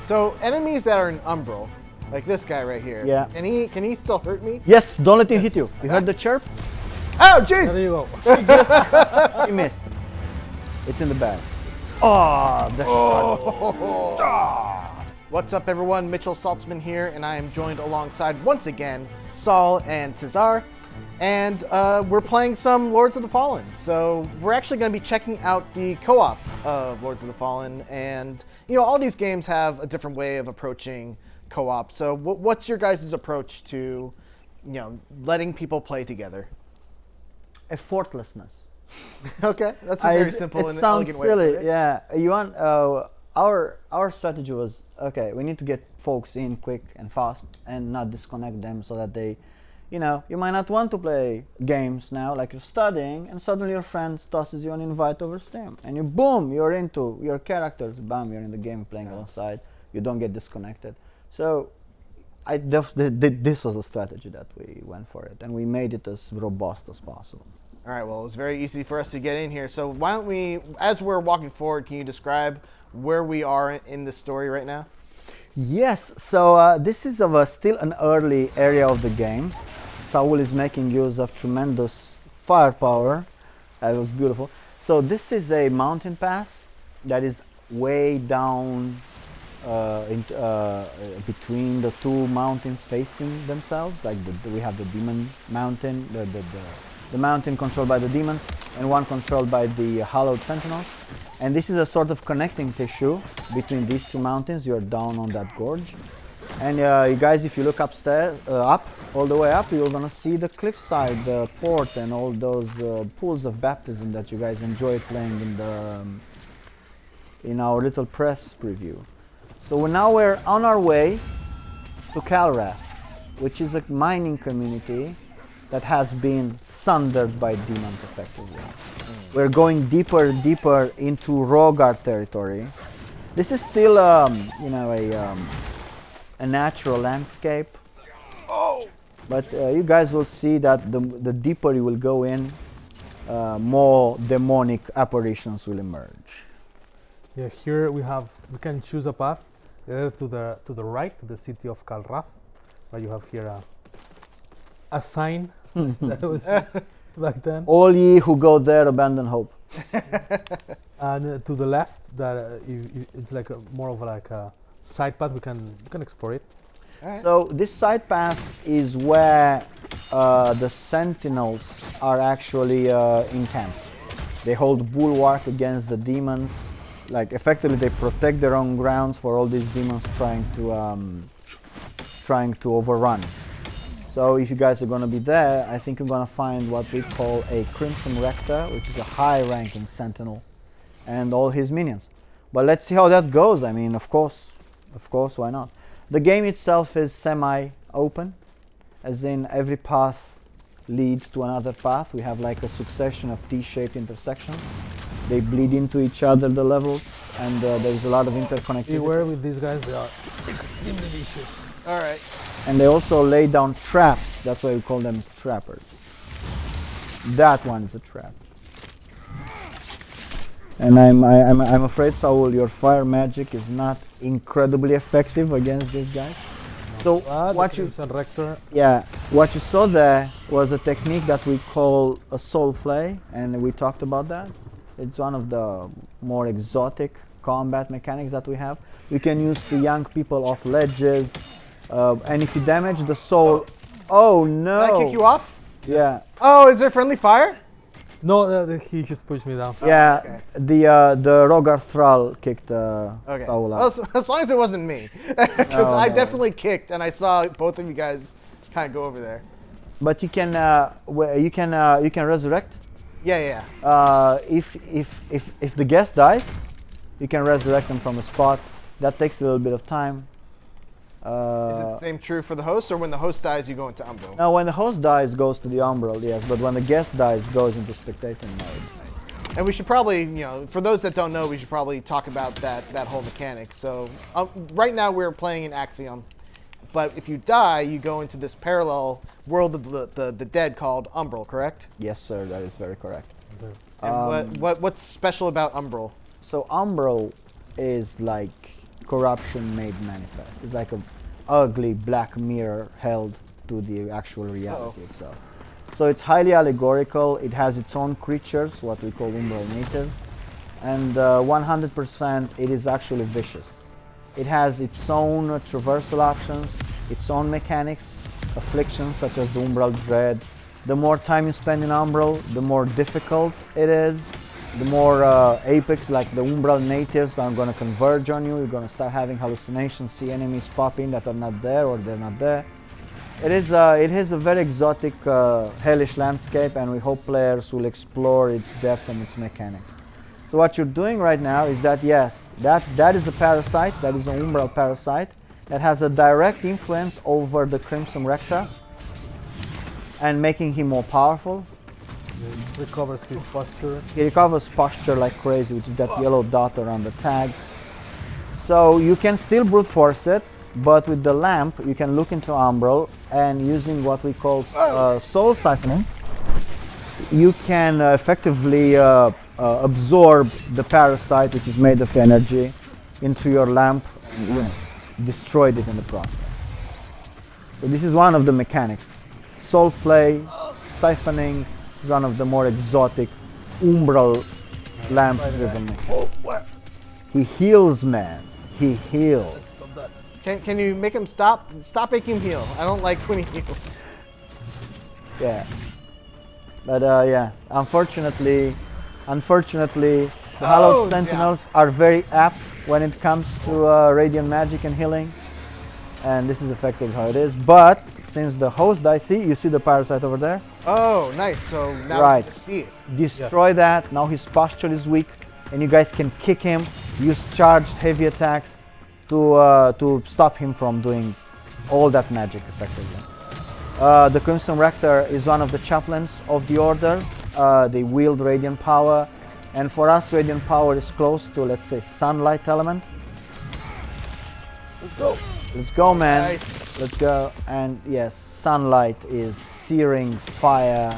So enemies that are in Umbral, like this guy right here. Yeah. Can he still hurt me? Yes, don't let him hit you. You heard the chirp? Oh, jeez! There you go. He missed. It's in the bag. Oh, that's What's up, everyone? Mitchell Saltzman here, and I am joined alongside, once again, Saul and Cesar. And we're playing some Lords of the Fallen. So we're actually going to be checking out the co-op of Lords of the Fallen. And, you know, all these games have a different way of approaching co-op. So what's your guys' approach to, you know, letting people play together? effortlessness. Okay, that's a very simple and elegant way to put silly. it. Yeah, you want our strategy was okay. We need to get folks in quick and fast, and not disconnect them so that they, you know, you might not want to play games now, like you're studying, and suddenly your friend tosses you an invite over Steam, and you boom, you're into your characters. Bam, you're in the game playing alongside. You don't get disconnected. So, this was a strategy that we went for it, and we made it as robust as possible. All right, well, it was very easy for us to get in here. So why don't we, as we're walking forward, can you describe where we are in this story right now? Yes, so this is still an early area of the game. Saul is making use of tremendous firepower. That was beautiful. So this is a mountain pass that is way down between the two mountains facing themselves. Like we have the demon mountain, the mountain controlled by the demons, and one controlled by the hallowed sentinels. And this is a sort of connecting tissue between these two mountains. You're down on that gorge. And you guys, if you look upstairs, all the way up, you're gonna see the cliffside, the port, and all those pools of baptism that you guys enjoyed playing in our little press preview. So we're on our way to Calrath, which is a mining community that has been sundered by demons effectively. We're going deeper and deeper into Rogar territory. This is still, you know, a natural landscape. But you guys will see that the deeper you will go in, more demonic apparitions will emerge. Yeah, here we can choose a path either to the right, to the city of Calrath, where you have here a sign that was used back then. All ye who go there abandon hope. And to the left, that it's like more of like a side path. We can explore it. Right. So this side path is where the sentinels are actually encamped. They hold bulwark against the demons. Like effectively, they protect their own grounds for all these demons trying to overrun. So if you guys are going to be there, I think you're going to find what we call a Crimson Rector, which is a high-ranking sentinel, and all his minions. But let's see how that goes. I mean, of course, why not? The game itself is semi-open, as in every path leads to another path. We have like a succession of T-shaped intersections. They bleed into each other, the levels, and there's a lot of interconnectivity. Beware with these guys; they are extremely vicious. All right. And they also lay down traps. That's why we call them trappers. That one is a trap. And I'm afraid, Saul, your fire magic is not incredibly effective against these guys. So what you saw there was a technique that we call a soul flay, and we talked about that. It's one of the more exotic combat mechanics that we have. We can use to yank people off ledges. And if you damage the soul, oh no! Did I kick you off? Yeah. Oh, is there friendly fire? No, he just pushed me down. Yeah. Okay. The Rogar Thrall kicked Saul out. Well, as long as it wasn't me, because I definitely kicked, and I saw both of you guys kind of go over there. But you can resurrect. Yeah. If the guest dies, you can resurrect them from a spot. That takes a little bit of time. Is it the same true for the host, or when the host dies, you go into Umbral? No, when the host dies, goes to the Umbral, yes. But when the guest dies, goes into spectating mode. And we should probably, you know, for those that don't know, we should probably talk about that whole mechanic. So right now we're playing in Axiom, but if you die, you go into this parallel world of the dead called Umbral, correct? Yes, sir, that is very correct. And what's special about Umbral? So Umbral is like corruption made manifest. It's like a ugly black mirror held to the actual reality itself. So it's highly allegorical. It has its own creatures, what we call umbral natives, and 100% it is actually vicious. It has its own traversal options, its own mechanics, afflictions such as the umbral dread. The more time you spend in umbral, the more difficult it is. The more apex, like the umbral natives, are going to converge on you. You're going to start having hallucinations, see enemies pop in that are not there or they're not there. It is a very exotic, hellish landscape, and we hope players will explore its depth and its mechanics. So what you're doing right now is that, yes, that is a parasite, that is an umbral parasite, that has a direct influence over the Crimson Rector and making him more powerful. He recovers his posture. He recovers posture like crazy, which is that yellow dot around the tag. So you can still brute force it, but with the lamp you can look into umbral, and using what we call soul siphoning, you can effectively absorb the parasite, which is made of energy, into your lamp and destroyed it in the process. So this is one of the mechanics. Soul flay, siphoning is one of the more exotic umbral lamp driven mechanics. He heals, man. He heals. Can you make him stop? Stop making him heal. I don't like when he heals. Yeah. But yeah, unfortunately, the Hallowed Sentinels are very apt when it comes to radiant magic and healing, and this is effectively how it is. But since the host die, you see the parasite over there? Oh, nice. So now Right. we can see it. Destroy that. Now his posture is weak, and you guys can kick him, use charged heavy attacks to stop him from doing all that magic effectively. The Crimson Rector is one of the chaplains of the Order. They wield radiant power, and for us radiant power is close to, let's say, sunlight element. Let's go. Let's go, man. Nice. Let's go. And yes, sunlight is searing fire,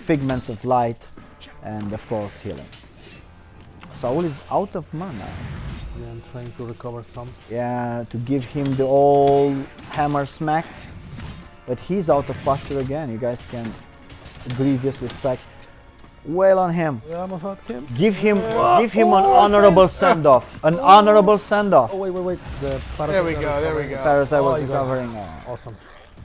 figments of light, and of course healing. Saul is out of mana. Yeah, I'm trying to recover some. Yeah, to give him the old hammer smack. But he's out of posture again. You guys can grievous respect. Well on him. We almost got him. Give him an honorable send-off. An honorable send-off. Oh, wait. The There we go. There we go. Parasite was he got it. recovering. Awesome.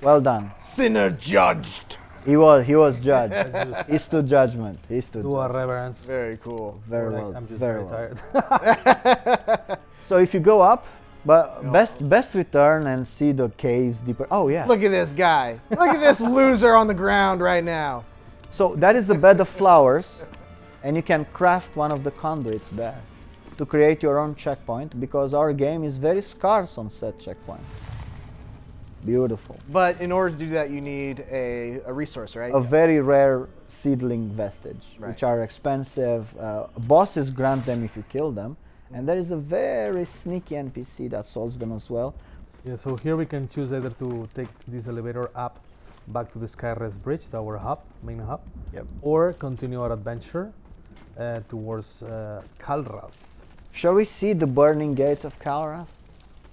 Well done. Sinner judged. He was judged. He stood judgment. He stood. Do a reverence. Very cool. Very Like, well. I'm just very very well. tired. So if you go up, but best return and see the caves deeper. Oh yeah. Look at this guy. Look at this loser on the ground right now. So that is the bed of flowers, and you can craft one of the conduits there to create your own checkpoint, because our game is very scarce on set checkpoints. Beautiful. But in order to do that, you need a resource, right? A very rare seedling vestige, Right. which are expensive. Bosses grant them if you kill them, and there is a very sneaky NPC that solves them as well. Yeah, so here we can choose either to take this elevator up back to the Skyrest Bridge, our hub, main hub, Yep. or continue our adventure towards Kalrath. Shall we see the burning gates of Kalrath?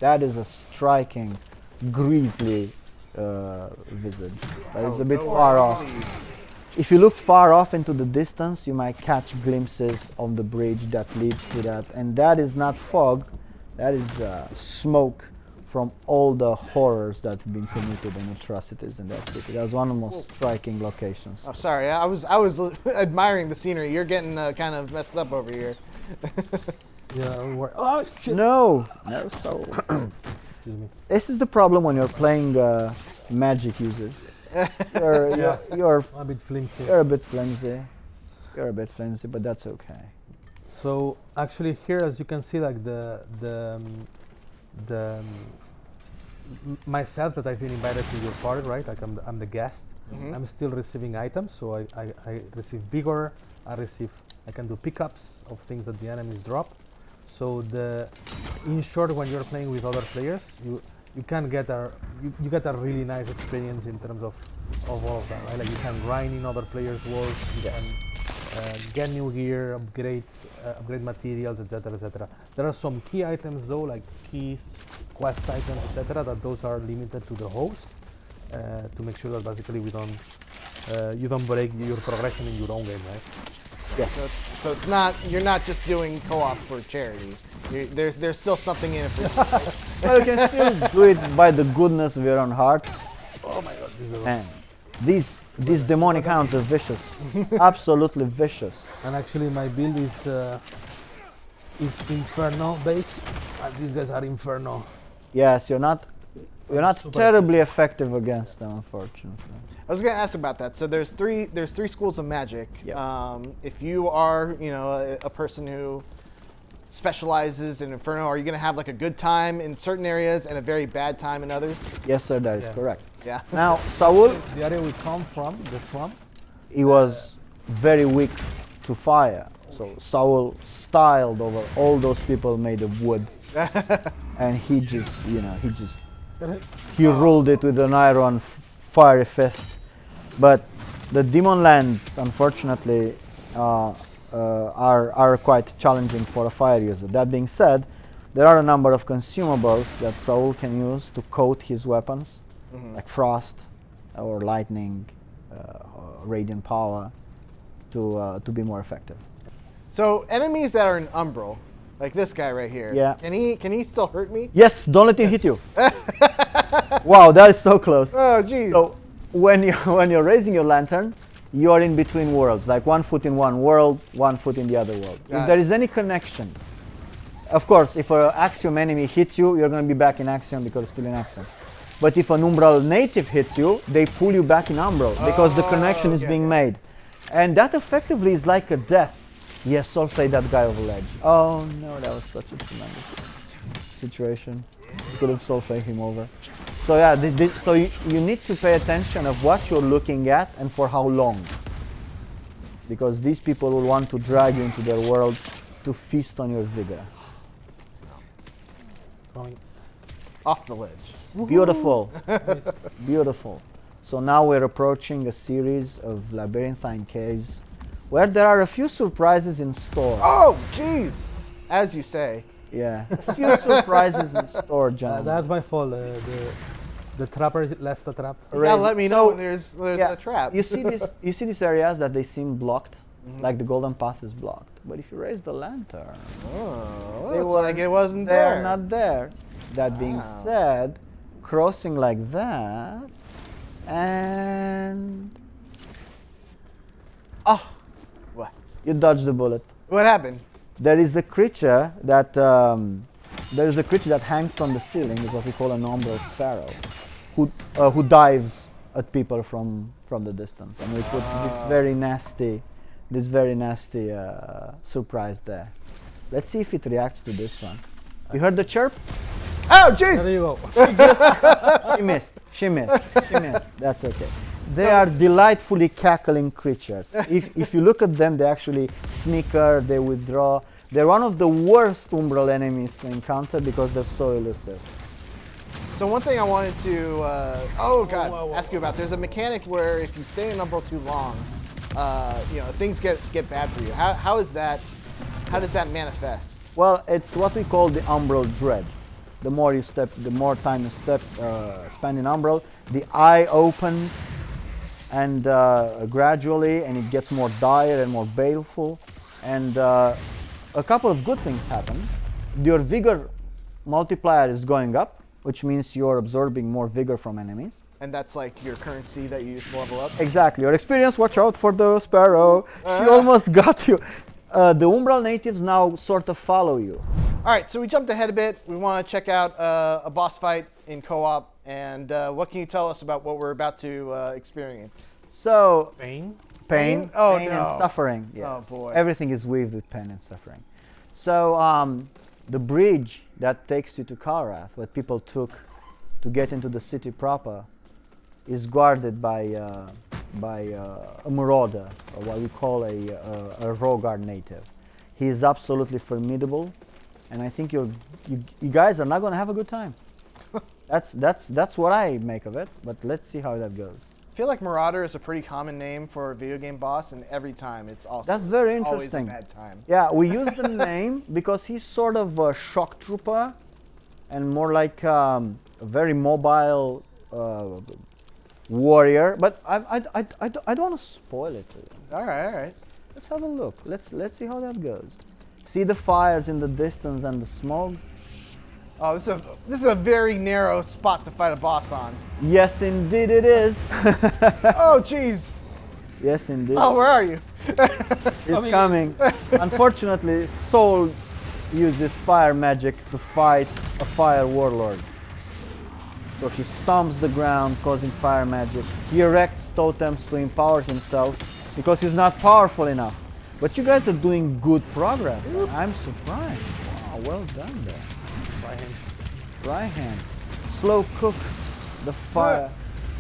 That is a striking, grisly visage. That is a bit far off. If you look far off into the distance, you might catch glimpses of the bridge that leads to that. And that is not fog, that is smoke from all the horrors that have been committed and atrocities in that city. That was one of the most striking locations. Oh, sorry. I was admiring the scenery. You're getting kind of messed up over here. Yeah, oh shit! No, so Excuse me. this is the problem when you're playing magic users. You're A bit flimsy. a bit flimsy. You're a bit flimsy, but that's okay. So actually here, as you can see, like myself, that I've been invited to your party, right? Like I'm the guest. Mhm. I'm still receiving items, so I receive vigor. I can do pickups of things that the enemies drop. So in short, when you're playing with other players, you can get you get a really nice experience in terms of all of that, right? Like you can grind in other players' walls. You can get new gear, upgrades, upgrade materials, etc., etc. There are some key items though, like keys, quest items, etc., that those are limited to the host to make sure that basically you don't break your progression in your own game, right? Yes. So it's not, you're not just doing co-op for charity. There's still something in it for you. Right? Well, you can still do it by the goodness of your own heart. Oh my god, this is a And these demonic hounds are vicious. Absolutely vicious. And actually my build is Inferno based, and these guys are Inferno. Yes, you're not Super terribly effective against them, unfortunately. I was going to ask about that. So there's three schools of magic. Yeah. If you are, a person who specializes in Inferno, are you going to have like a good time in certain areas and a very bad time in others? Yes, sir, that is Yeah. correct. Yeah. Now, Saul, The area we come from, the swamp, he was very weak to fire. So Saul styled over all those people made of wood. And he just, he ruled it with an iron fiery fist. But the demon lands, unfortunately, are quite challenging for a fire user. That being said, there are a number of consumables that Saul can use to coat his weapons, like frost or lightning, or radiant power, to be more effective. So enemies that are in Umbral, like this guy right here. Yeah. Can he still hurt me? Yes, don't let him hit you. Wow, that is so close. Oh, geez. So when you're raising your lantern, you are in between worlds, like 1 foot in one world, 1 foot in the other world. Got If there it. is any connection, of course, if an Axiom enemy hits you, you're going to be back in Axiom because it's still in Axiom. But if an Umbral native hits you, they pull you back in Umbral because the connection is okay, being okay. made. And that effectively is like a death. Yes, soulslike that guy over ledge. Oh no, that was such a tremendous situation. You could have soulslike him over. So yeah, so you need to pay attention of what you're looking at and for how long. Because these people will want to drag you into their world to feast on your vigor. going Off the ledge. Beautiful, nice. beautiful. So now we're approaching a series of labyrinthine caves where there are a few surprises in store. Oh, jeez. As you say. Yeah, a few surprises in store, John. That's my fault. The trapper left the trap. You gotta let me know So, when there's yeah, a trap. You see these areas that they seem blocked, like the golden path is blocked. But if you raise the lantern, Oh, they it's were like it wasn't they're there. not there. That being Wow. said, crossing like that, and What? you dodged the bullet. What happened? There is a creature that hangs from the ceiling. Is what we call an umbral sparrow, who dives at people from the distance, and we put this very nasty surprise there. Let's see if it reacts to this one. You heard the chirp? Oh, There jeez. you go. She missed. That's okay. They are delightfully cackling creatures. If you look at them, they actually snicker, they withdraw. They're one of the worst umbral enemies to encounter because they're so elusive. So one thing I wanted to, ask you about. There's a mechanic where if you stay in Umbral too long, things get bad for you. How is that? How does that manifest? Well, it's what we call the umbral dread. The more you step, the more time you spend in umbral, the eye opens and gradually, and it gets more dire and more baleful. And a couple of good things happen. Your vigor multiplier is going up, which means you're absorbing more vigor from enemies. And that's like your currency that you use to level up? Exactly. Your experience, watch out for the sparrow. She almost got you. The umbral natives now sort of follow you. All right, so we jumped ahead a bit. We want to check out a boss fight in co-op. And what can you tell us about what we're about to experience? So, Pain. pain, Oh, pain no. and suffering. Yes. Oh, boy. Everything is weaved with pain and suffering. So the bridge that takes you to Kalrath, what people took to get into the city proper, is guarded by a marauder, or what we call a Rogard native. He is absolutely formidable, and I think you guys are not going to have a good time. That's what I make of it, but let's see how that goes. I feel like Marauder is a pretty common name for a video game boss, and every time it's also That's very always a interesting. bad time. Yeah, we use the name because he's sort of a shock trooper and more like a very mobile warrior. But I don't want to spoil it. All right. Let's have a look. Let's see how that goes. See the fires in the distance and the smoke. Oh, this is a very narrow spot to fight a boss on. Yes, indeed it is. Oh, jeez. Yes, indeed. Oh, where are you? It's coming. Unfortunately, Soul uses fire magic to fight a fire warlord. So he stomps the ground, causing fire magic. He erects totems to empower himself because he's not powerful enough. But you guys are doing good progress. I'm surprised. Wow, well done there. Right hand. Slow cook the fire.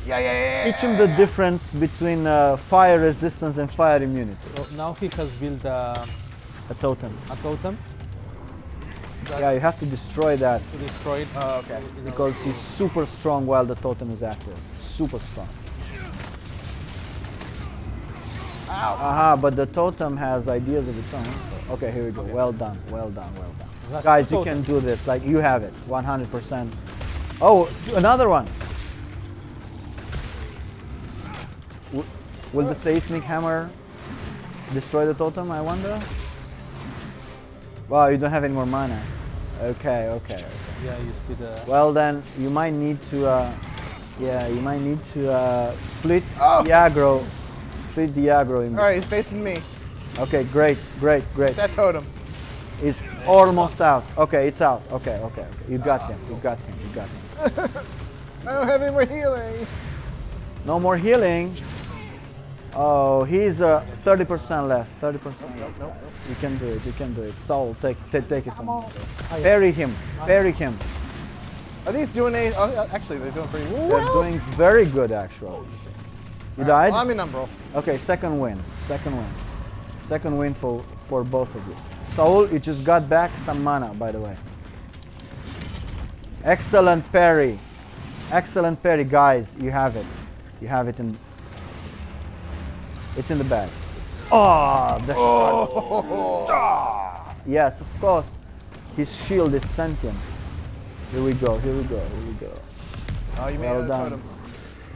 Yeah. Teach him the difference between fire resistance and fire immunity. So now he has built A totem. a totem Yeah, you have to destroy that to destroy it. Oh, okay. because he's super strong while the totem is active. Super strong. Ow. Aha, but the totem has ideas of its own. Okay, here we go. Well done. That's Guys, the you totem. can do this. Like, you have it. 100%. Oh, another one. Will the seismic hammer destroy the totem, I wonder? Wow, you don't have any more mana. Okay. Yeah, you see the. Well then, you might need to, split Oh! the aggro. Split the aggro in. All right, he's facing me. Okay, great. That totem. It's almost out. Okay, it's out. Okay. You got him. I don't have any more healing. No more healing. Oh, he's 30% left. 30% left. Nope. You can do it. Saul, take it from me. Parry him. Are these doing any? Oh, actually, they're doing pretty well. They're doing very good, actually. You died? Well, I'm in Umbral. Okay, second win for both of you. Saul, you just got back some mana, by the way. Excellent parry, guys. You have it. It's in the bag. Oh, the shot. Yes, of course. His shield is sentient. Here we go. Oh, you made Well another done.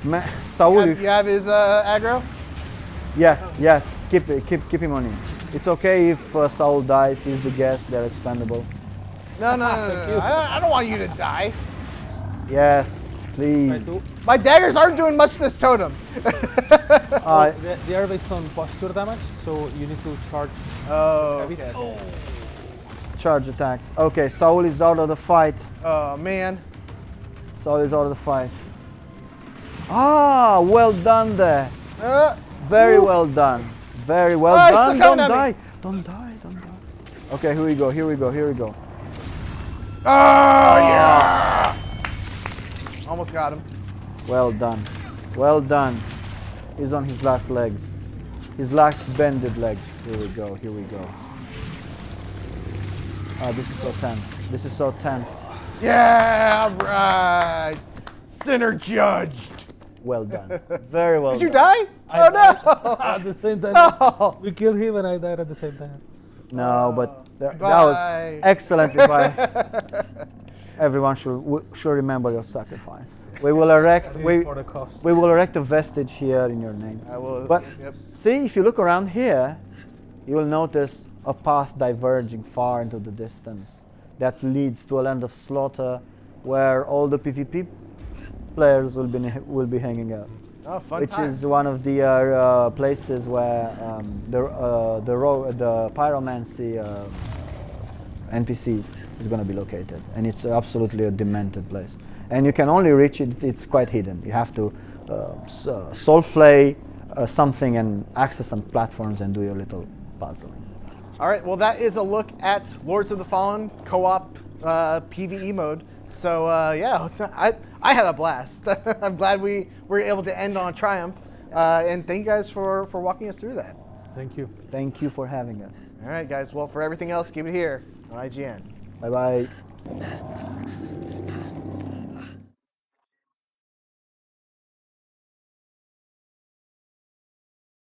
totem. Saul, You have his aggro? Yes. Keep him on him. It's okay if Saul dies. He's the guest. They're expendable. No. I don't want you to die. Yes, please. Try to. My daggers aren't doing much to this totem. They are based on posture damage, so you need to charge. Oh, heavy. okay. Charge attacks. Okay, Saul is out of the fight. Oh, man. Ah, well done there. Very well done. Very well Oh, he's done. still Don't coming at die. Don't die. Okay, here we go. Oh, yeah! Almost got him. Well done. He's on his last legs. His last bended legs. Here we go. Oh, this is so tense. Yeah, right. Sinner judged. Well done. Very well Did you done. die? Oh, no. At the same time, No. we killed him and I died at the same time. No, but that Bye. was excellent. Everyone should remember your sacrifice. We will erect For the cause. we will erect a vestige here in your name. I will. But Yep. see, if you look around here, you will notice a path diverging far into the distance that leads to a land of slaughter, where all the PvP players will be hanging out. Oh, fun Which times. is one of the places where the pyromancy NPCs is going to be located, and it's absolutely a demented place. And you can only reach it; it's quite hidden. You have to soulflay something and access some platforms and do your little puzzling. All right, well, that is a look at Lords of the Fallen co-op PvE mode. So yeah, I had a blast. I'm glad we were able to end on a triumph. And thank you guys for walking us through that. Thank you. Thank you for having us. All right, guys. Well, for everything else, keep it here on IGN. Bye bye.